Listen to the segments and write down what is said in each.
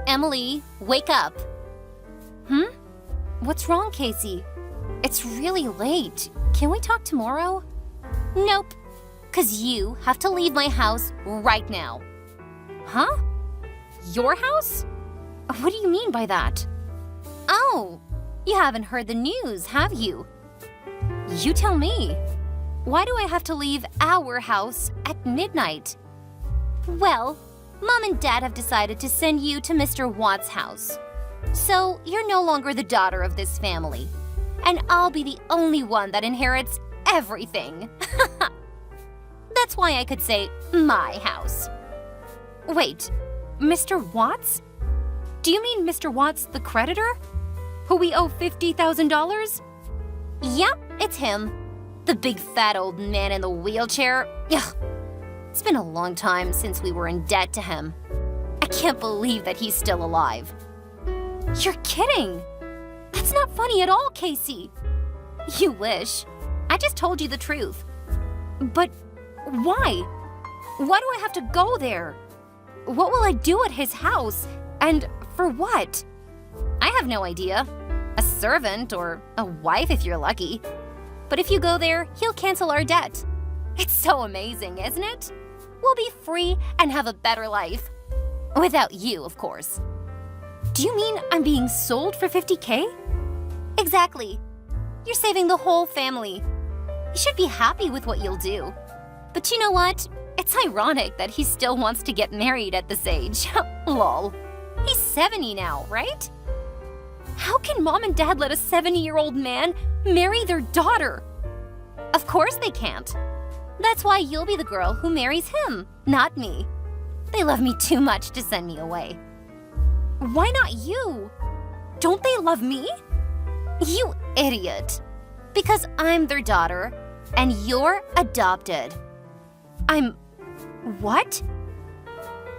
Emily, wake up. What's wrong, Casey? It's really late. Can we talk tomorrow? Nope, 'cause you have to leave my house right now. Huh? Your house? What do you mean by that? Oh, you haven't heard the news, have you? You tell me. Why do I have to leave our house at midnight? Well, Mom and Dad have decided to send you to Mr. Watt's house. So you're no longer the daughter of this family. And I'll be the only one that inherits everything. That's why I could say my house. Wait, Mr. Watts? Do you mean Mr. Watts the creditor? Who we owe $50,000? Yep, it's him. The big fat old man in the wheelchair. Ugh. It's been a long time since we were in debt to him. I can't believe that he's still alive. You're kidding! That's not funny at all, Casey. You wish. I just told you the truth. But why? Why do I have to go there? What will I do at his house? And for what? I have no idea. A servant or a wife if you're lucky. But if you go there, he'll cancel our debt. It's so amazing, isn't it? We'll be free and have a better life. Without you, of course. Do you mean I'm being sold for $50K? Exactly. You're saving the whole family. You should be happy with what you'll do. But you know what? It's ironic that he still wants to get married at this age. Lol. He's 70 now, right? How can Mom and Dad let a 70-year-old man marry their daughter? Of course they can't. That's why you'll be the girl who marries him, not me. They love me too much to send me away. Why not you? Don't they love me? You idiot. Because I'm their daughter, and you're adopted. What?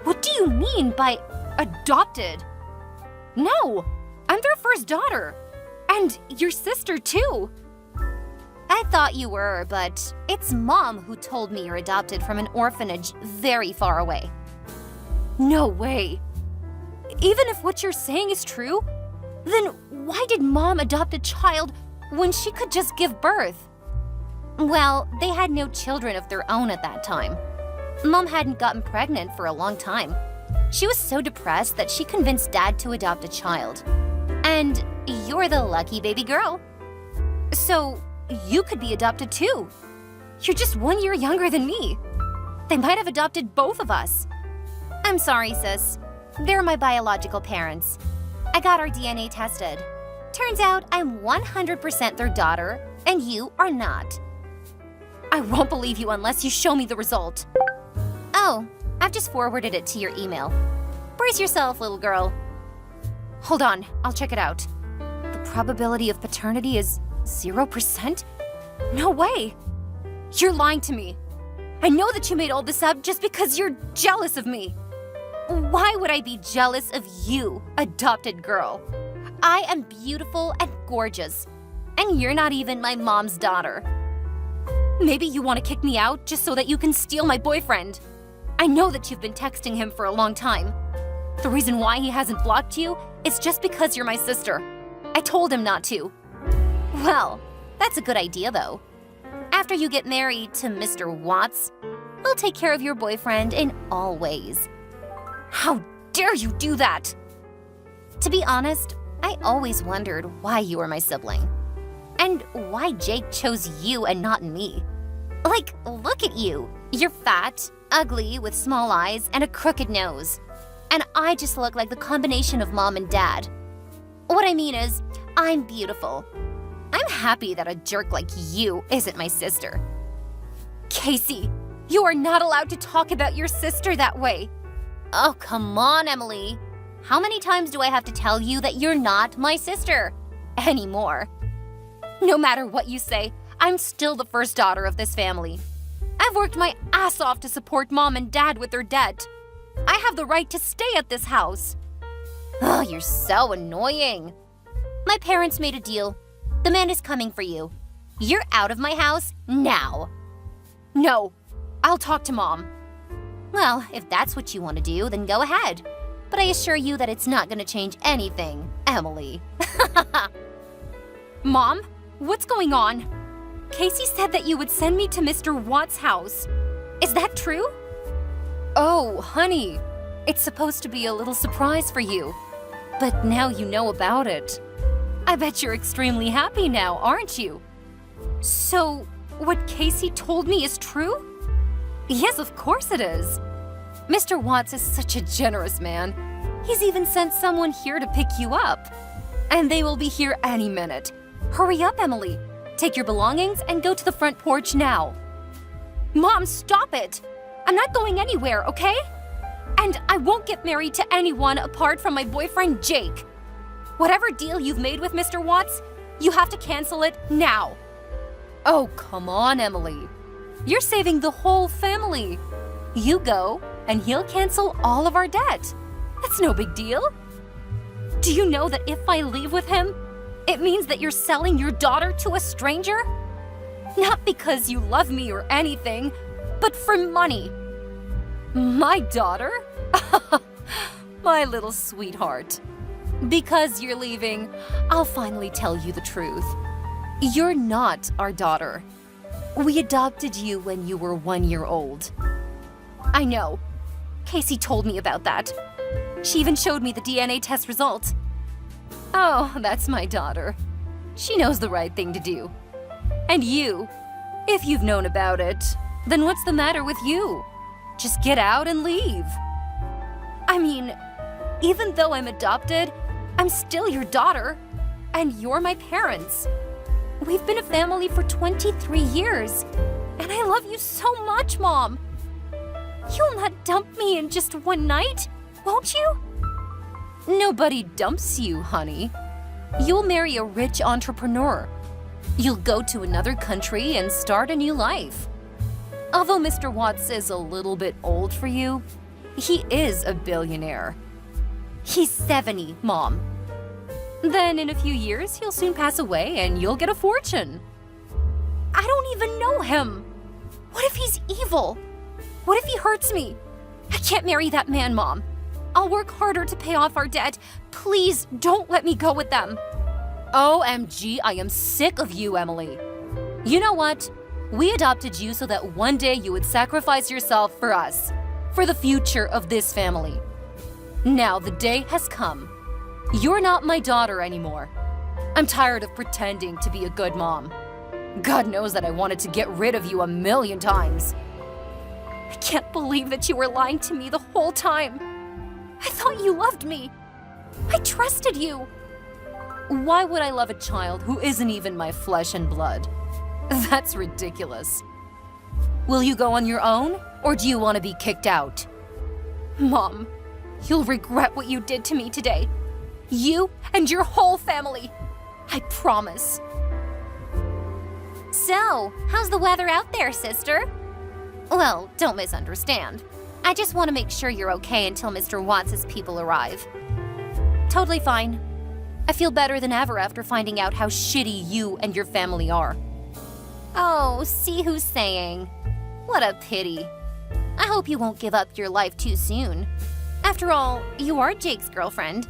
What do you mean by adopted? No, I'm their first daughter. And your sister, too. I thought you were, but it's Mom who told me you're adopted from an orphanage very far away. No way. Even if what you're saying is true, then why did Mom adopt a child when she could just give birth? Well, they had no children of their own at that time. Mom hadn't gotten pregnant for a long time. She was so depressed that she convinced Dad to adopt a child. And you're the lucky baby girl. So you could be adopted too. You're just 1 year younger than me. They might have adopted both of us. I'm sorry, sis. They're my biological parents. I got our DNA tested. Turns out I'm 100% their daughter, and you are not. I won't believe you unless you show me the result. Oh, I've just forwarded it to your email. Brace yourself, little girl. Hold on, I'll check it out. The probability of paternity is 0%? No way! You're lying to me. I know that you made all this up just because you're jealous of me. Why would I be jealous of you, adopted girl? I am beautiful and gorgeous, and you're not even my mom's daughter. Maybe you want to kick me out just so that you can steal my boyfriend. I know that you've been texting him for a long time. The reason why he hasn't blocked you is just because you're my sister. I told him not to. Well, that's a good idea, though. After you get married to Mr. Watts, he'll take care of your boyfriend in all ways. How dare you do that? To be honest, I always wondered why you were my sibling. And why Jake chose you and not me. Like, look at you. You're fat, ugly, with small eyes, and a crooked nose. And I just look like the combination of Mom and Dad. What I mean is, I'm beautiful. I'm happy that a jerk like you isn't my sister. Casey, you are not allowed to talk about your sister that way. Oh, come on, Emily. How many times do I have to tell you that you're not my sister? Anymore. No matter what you say, I'm still the first daughter of this family. I've worked my ass off to support Mom and Dad with their debt. I have the right to stay at this house. Oh, you're so annoying. My parents made a deal. The man is coming for you. You're out of my house now. No, I'll talk to Mom. Well, if that's what you want to do, then go ahead. but I assure you that it's not gonna change anything, Emily. Mom, what's going on? Casey said that you would send me to Mr. Watt's house. Is that true? Oh, honey, it's supposed to be a little surprise for you. But now you know about it. I bet you're extremely happy now, aren't you? So, what Casey told me is true? Yes, of course it is. Mr. Watts is such a generous man. He's even sent someone here to pick you up. And they will be here any minute. Hurry up, Emily. Take your belongings and go to the front porch now. Mom, stop it! I'm not going anywhere, okay? And I won't get married to anyone apart from my boyfriend, Jake. Whatever deal you've made with Mr. Watts, you have to cancel it now. Oh, come on, Emily. You're saving the whole family. You go, and he'll cancel all of our debt. That's no big deal. Do you know that if I leave with him, it means that you're selling your daughter to a stranger? Not because you love me or anything, but for money. My daughter? My little sweetheart. Because you're leaving, I'll finally tell you the truth. You're not our daughter. We adopted you when you were 1 year old. I know. Casey told me about that. She even showed me the DNA test result. Oh, that's my daughter. She knows the right thing to do. And you, if you've known about it, then what's the matter with you? Just get out and leave. I mean, even though I'm adopted, I'm still your daughter, and you're my parents. We've been a family for 23 years, and I love you so much, Mom. You'll not dump me in just one night, won't you? Nobody dumps you, honey. You'll marry a rich entrepreneur. You'll go to another country and start a new life. Although Mr. Watts is a little bit old for you, he is a billionaire. He's 70, Mom. Then in a few years, he'll soon pass away and you'll get a fortune. I don't even know him. What if he's evil? What if he hurts me? I can't marry that man, Mom. I'll work harder to pay off our debt. Please don't let me go with them. OMG, I am sick of you, Emily. You know what? We adopted you so that one day you would sacrifice yourself for us, for the future of this family. Now the day has come. You're not my daughter anymore. I'm tired of pretending to be a good mom. God knows that I wanted to get rid of you 1,000,000 times. I can't believe that you were lying to me the whole time. I thought you loved me. I trusted you. Why would I love a child who isn't even my flesh and blood? That's ridiculous. Will you go on your own, or do you want to be kicked out? Mom, you'll regret what you did to me today. You and your whole family. I promise. So, how's the weather out there, sister? Well, don't misunderstand. I just want to make sure you're okay until Mr. Watts' people arrive. Totally fine. I feel better than ever after finding out how shitty you and your family are. Oh, see who's saying. What a pity. I hope you won't give up your life too soon. After all, you are Jake's girlfriend.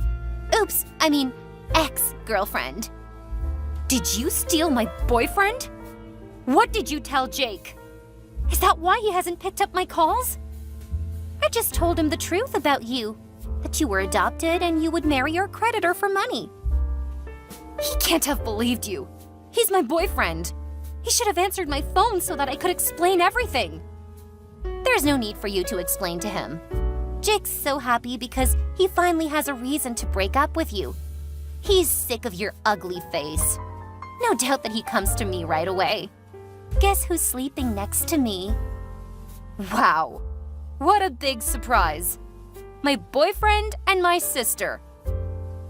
Oops, I mean, ex-girlfriend. Did you steal my boyfriend? What did you tell Jake? Is that why he hasn't picked up my calls? I just told him the truth about you, that you were adopted and you would marry your creditor for money. He can't have believed you. He's my boyfriend. He should have answered my phone so that I could explain everything. There's no need for you to explain to him. Jake's so happy because he finally has a reason to break up with you. He's sick of your ugly face. No doubt that he comes to me right away. Guess who's sleeping next to me? Wow, what a big surprise. My boyfriend and my sister.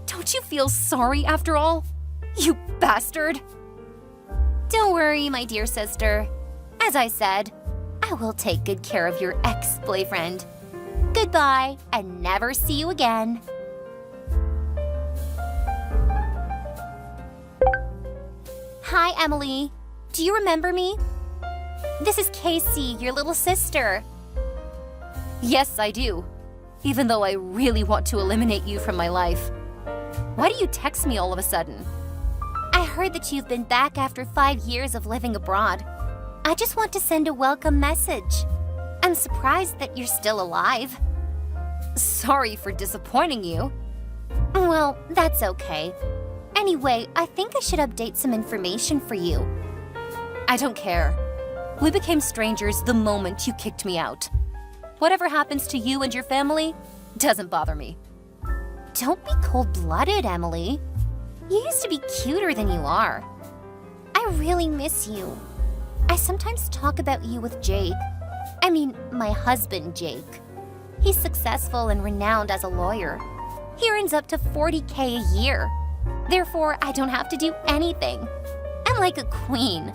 Don't you feel sorry after all? You bastard! Don't worry, my dear sister. As I said, I will take good care of your ex-boyfriend. Goodbye, and never see you again. Hi, Emily. Do you remember me? This is Casey, your little sister. Yes, I do. even though I really want to eliminate you from my life. Why do you text me all of a sudden? I heard that you've been back after 5 years of living abroad. I just want to send a welcome message. I'm surprised that you're still alive. Sorry for disappointing you. Well, that's okay. Anyway, I think I should update some information for you. I don't care. We became strangers the moment you kicked me out. Whatever happens to you and your family doesn't bother me. Don't be cold-blooded, Emily. You used to be cuter than you are. I really miss you. I sometimes talk about you with Jake. I mean, my husband, Jake. He's successful and renowned as a lawyer. He earns up to $40K a year. Therefore, I don't have to do anything. I'm like a queen.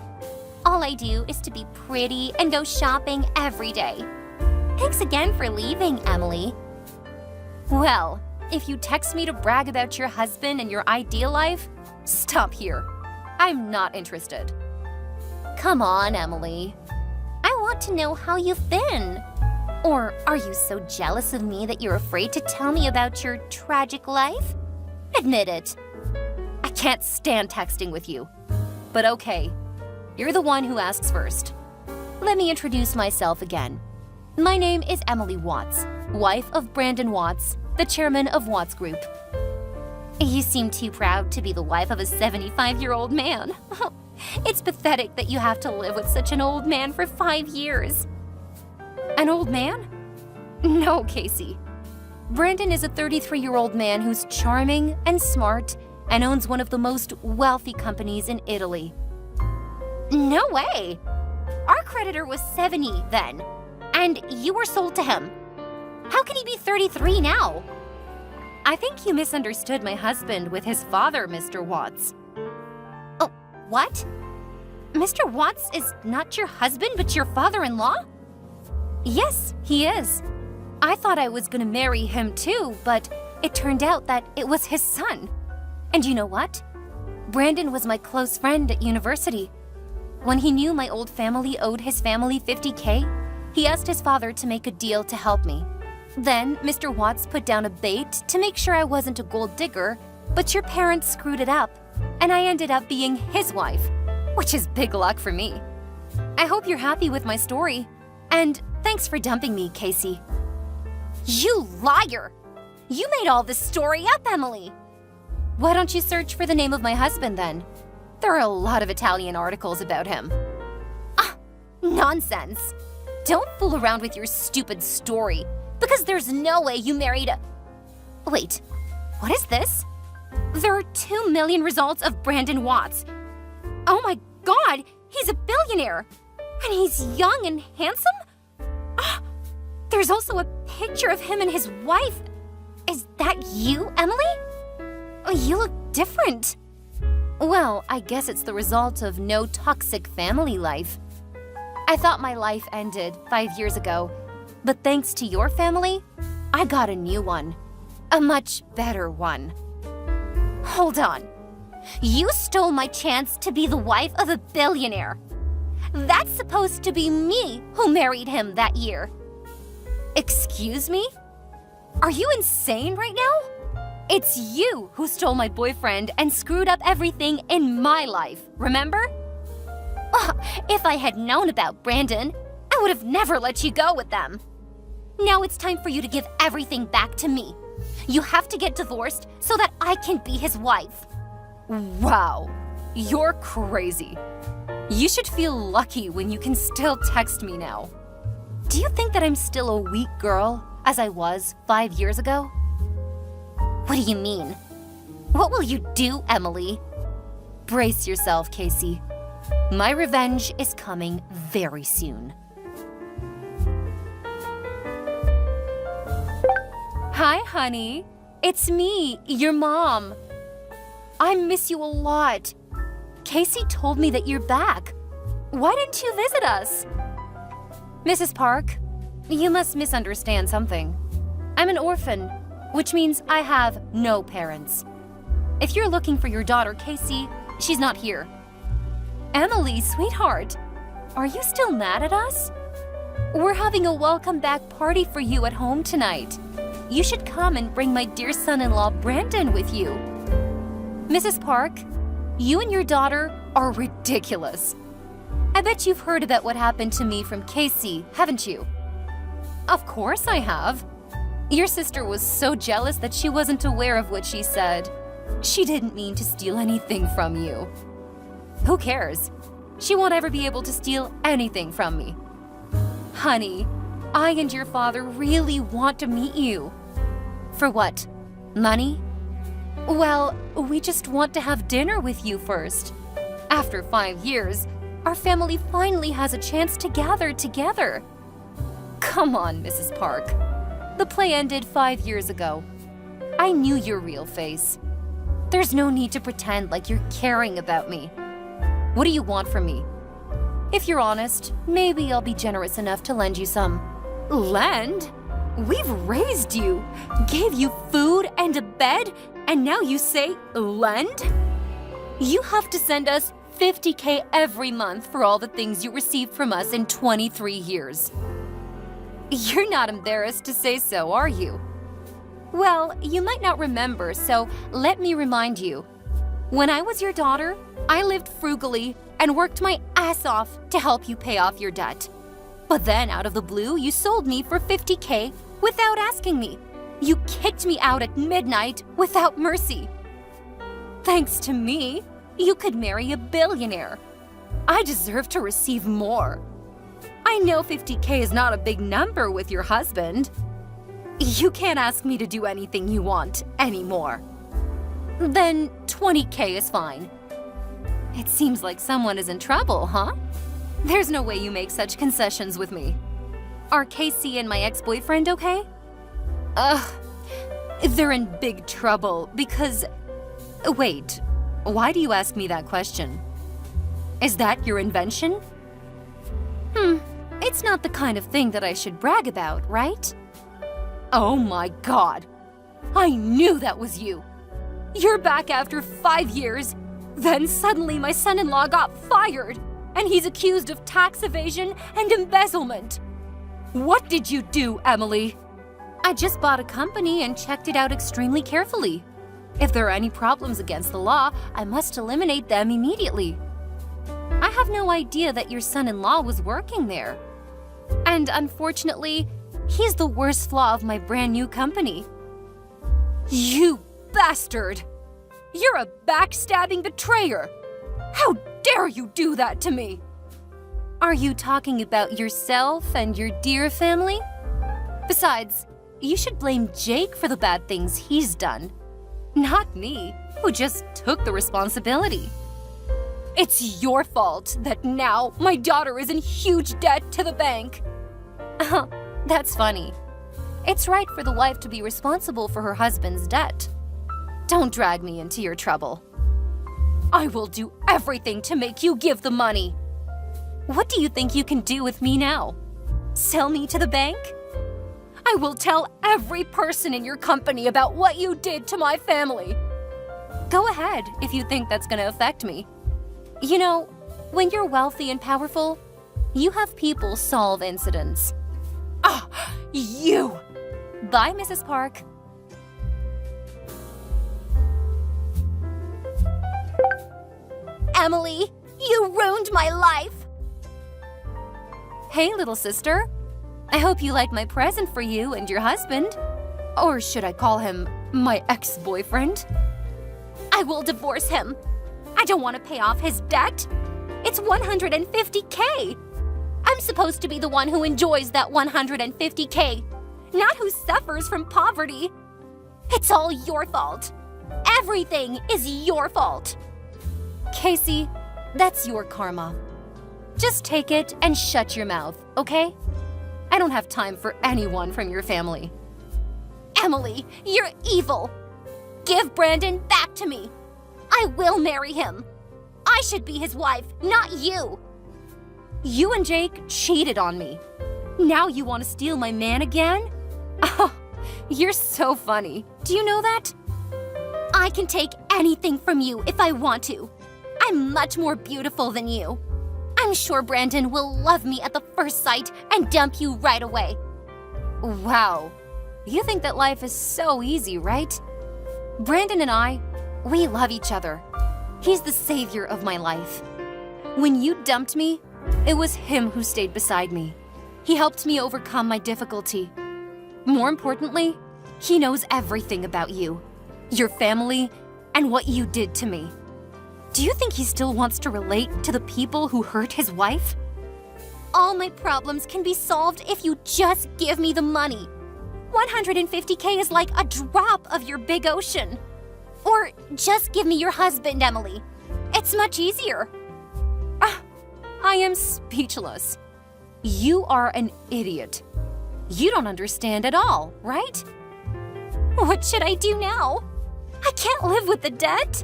All I do is to be pretty and go shopping every day. Thanks again for leaving, Emily. Well, if you text me to brag about your husband and your ideal life, stop here. I'm not interested. Come on, Emily. I want to know how you've been. Or are you so jealous of me that you're afraid to tell me about your tragic life? Admit it. I can't stand texting with you. But okay, you're the one who asks first. Let me introduce myself again. My name is Emily Watts, wife of Brandon Watts, the chairman of Watts Group. You seem too proud to be the wife of a 75-year-old man. It's pathetic that you have to live with such an old man for 5 years. An old man? No, Casey. Brandon is a 33-year-old man who's charming and smart and owns one of the most wealthy companies in Italy. No way! Our creditor was 70 then, and you were sold to him. How can he be 33 now? I think you misunderstood my husband with his father, Mr. Watts. Oh, what? Mr. Watts is not your husband, but your father-in-law? Yes, he is. I thought I was gonna marry him too, but it turned out that it was his son. And you know what? Brandon was my close friend at university. When he knew my old family owed his family $50K, he asked his father to make a deal to help me. Then Mr. Watts put down a bait to make sure I wasn't a gold digger, but your parents screwed it up, and I ended up being his wife, which is big luck for me. I hope you're happy with my story, and thanks for dumping me, Casey. You liar! You made all this story up, Emily! Why don't you search for the name of my husband then? There are a lot of Italian articles about him. Ah, nonsense! Don't fool around with your stupid story, because there's no way you married a... Wait, what is this? There are 2 million results of Brandon Watts. Oh my God, he's a billionaire! And he's young and handsome? Ah, there's also a picture of him and his wife. Is that you, Emily? Oh, you look different. Well, I guess it's the result of no toxic family life. I thought my life ended 5 years ago, but thanks to your family, I got a new one. A much better one. Hold on. You stole my chance to be the wife of a billionaire. That's supposed to be me who married him that year. Excuse me? Are you insane right now? It's you who stole my boyfriend and screwed up everything in my life, remember? If I had known about Brandon, I would have never let you go with them. Now it's time for you to give everything back to me. You have to get divorced so that I can be his wife. Wow, you're crazy. You should feel lucky when you can still text me now. Do you think that I'm still a weak girl, as I was 5 years ago? What do you mean? What will you do, Emily? Brace yourself, Casey. My revenge is coming very soon. Hi, honey. It's me, your mom. I miss you a lot. Casey told me that you're back. Why didn't you visit us? Mrs. Park, you must misunderstand something. I'm an orphan, which means I have no parents. If you're looking for your daughter, Casey, she's not here. Emily, sweetheart, are you still mad at us? We're having a welcome back party for you at home tonight. you should come and bring my dear son-in-law Brandon with you. Mrs. Park, you and your daughter are ridiculous. I bet you've heard about what happened to me from Casey, haven't you? Of course I have. Your sister was so jealous that she wasn't aware of what she said. She didn't mean to steal anything from you. Who cares? She won't ever be able to steal anything from me. Honey, I and your father really want to meet you. For what? Money? Well, we just want to have dinner with you first. After 5 years, our family finally has a chance to gather together. Come on, Mrs. Park. The play ended 5 years ago. I knew your real face. There's no need to pretend like you're caring about me. What do you want from me? If you're honest, maybe I'll be generous enough to lend you some. Lend? We've raised you, gave you food and a bed, and now you say lend? You have to send us $50K every month for all the things you received from us in 23 years. You're not embarrassed to say so, are you? Well, you might not remember, so let me remind you. When I was your daughter, I lived frugally and worked my ass off to help you pay off your debt. But then, out of the blue, you sold me for $50K without asking me. You kicked me out at midnight without mercy. Thanks to me, you could marry a billionaire. I deserve to receive more. I know $50K is not a big number with your husband. You can't ask me to do anything you want anymore. Then $20K is fine. It seems like someone is in trouble, huh? There's no way you make such concessions with me. Are Casey and my ex-boyfriend okay? They're in big trouble because… Wait, why do you ask me that question? Is that your invention? It's not the kind of thing that I should brag about, right? Oh my God! I knew that was you! You're back after 5 years, then suddenly my son-in-law got fired, and he's accused of tax evasion and embezzlement. What did you do, Emily? I just bought a company and checked it out extremely carefully. If there are any problems against the law, I must eliminate them immediately. I have no idea that your son-in-law was working there. And unfortunately, he's the worst flaw of my brand new company. You bastard! You're a backstabbing betrayer! How dare you do that to me? Are you talking about yourself and your dear family? Besides, you should blame Jake for the bad things he's done. Not me, who just took the responsibility. It's your fault that now my daughter is in huge debt to the bank. That's funny. It's right for the wife to be responsible for her husband's debt. Don't drag me into your trouble. I will do everything to make you give the money. What do you think you can do with me now? Sell me to the bank? I will tell every person in your company about what you did to my family. Go ahead if you think that's going to affect me. You know, when you're wealthy and powerful, you have people solve incidents. You! Bye, Mrs. Park. Emily, you ruined my life! Hey, little sister. I hope you like my present for you and your husband. Or should I call him my ex-boyfriend? I will divorce him. I don't want to pay off his debt. It's $150K. I'm supposed to be the one who enjoys that $150K, not who suffers from poverty. It's all your fault. Everything is your fault. Casey, that's your karma. Just take it and shut your mouth, okay? I don't have time for anyone from your family. Emily, you're evil. Give Brandon back to me. I will marry him. I should be his wife, not you. You and Jake cheated on me. Now you want to steal my man again? Oh, you're so funny. Do you know that? I can take anything from you if I want to. I'm much more beautiful than you. I'm sure Brandon will love me at the first sight and dump you right away. Wow, You think that life is so easy, right? Brandon and I, we love each other. He's the savior of my life. When you dumped me, it was him who stayed beside me. He helped me overcome my difficulty. More importantly, he knows everything about you, your family, and what you did to me. Do you think he still wants to relate to the people who hurt his wife? All my problems can be solved if you just give me the money. 150K is like a drop of your big ocean. Or just give me your husband, Emily. It's much easier. I am speechless. You are an idiot. You don't understand at all, right? What should I do now? I can't live with the debt.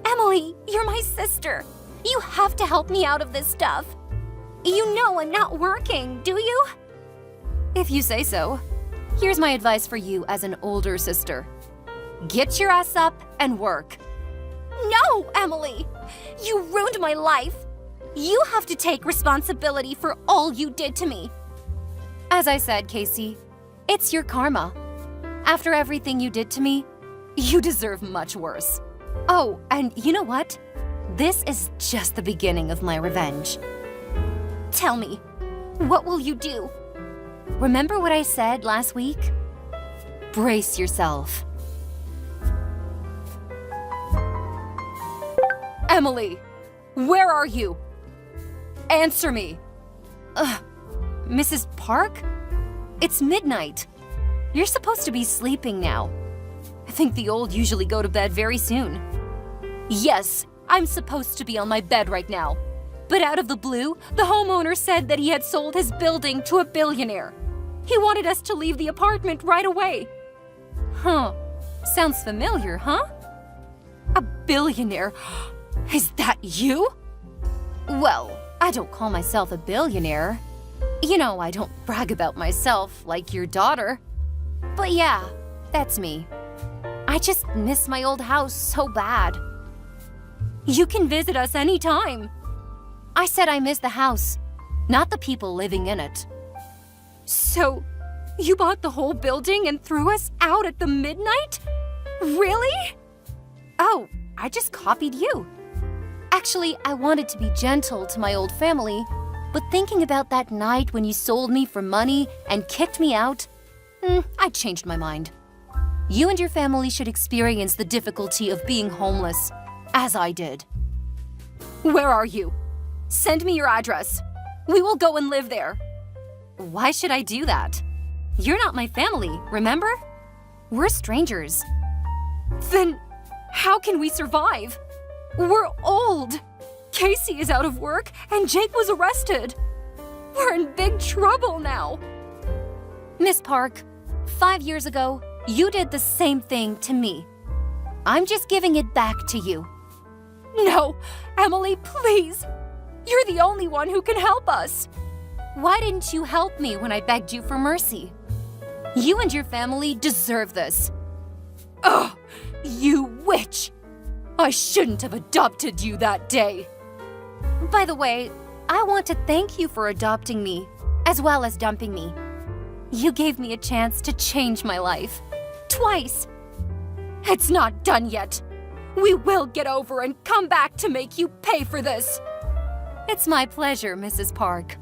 Emily, you're my sister. You have to help me out of this stuff. You know I'm not working, do you? If you say so. Here's my advice for you as an older sister. Get your ass up and work. No, Emily! You ruined my life. You have to take responsibility for all you did to me. As I said, Casey, it's your karma. After everything you did to me, you deserve much worse. Oh, and you know what? This is just the beginning of my revenge. Tell me, what will you do? Remember what I said last week? Brace yourself. Emily, where are you? Answer me. Mrs. Park? It's midnight. You're supposed to be sleeping now. I think the old usually go to bed very soon. Yes, I'm supposed to be on my bed right now. But out of the blue, the homeowner said that he had sold his building to a billionaire. He wanted us to leave the apartment right away. Sounds familiar, huh? A billionaire? Is that you? Well, I don't call myself a billionaire. You know, I don't brag about myself like your daughter. But yeah, that's me. I just miss my old house so bad. You can visit us anytime. I said I miss the house, not the people living in it. So, you bought the whole building and threw us out at the midnight? Really? Oh, I just copied you. Actually, I wanted to be gentle to my old family, but thinking about that night when you sold me for money and kicked me out, I changed my mind. You and your family should experience the difficulty of being homeless, as I did. Where are you? Send me your address. We will go and live there. Why should I do that? You're not my family, remember? We're strangers. Then how can we survive? We're old. Casey is out of work and Jake was arrested. We're in big trouble now. Miss Park, 5 years ago, you did the same thing to me. I'm just giving it back to you. No, Emily, please. You're the only one who can help us. Why didn't you help me when I begged you for mercy? You and your family deserve this. Ugh, you witch! I shouldn't have adopted you that day. By the way, I want to thank you for adopting me, as well as dumping me. You gave me a chance to change my life. Twice. It's not done yet. We will get over and come back to make you pay for this. It's my pleasure, Mrs. Park.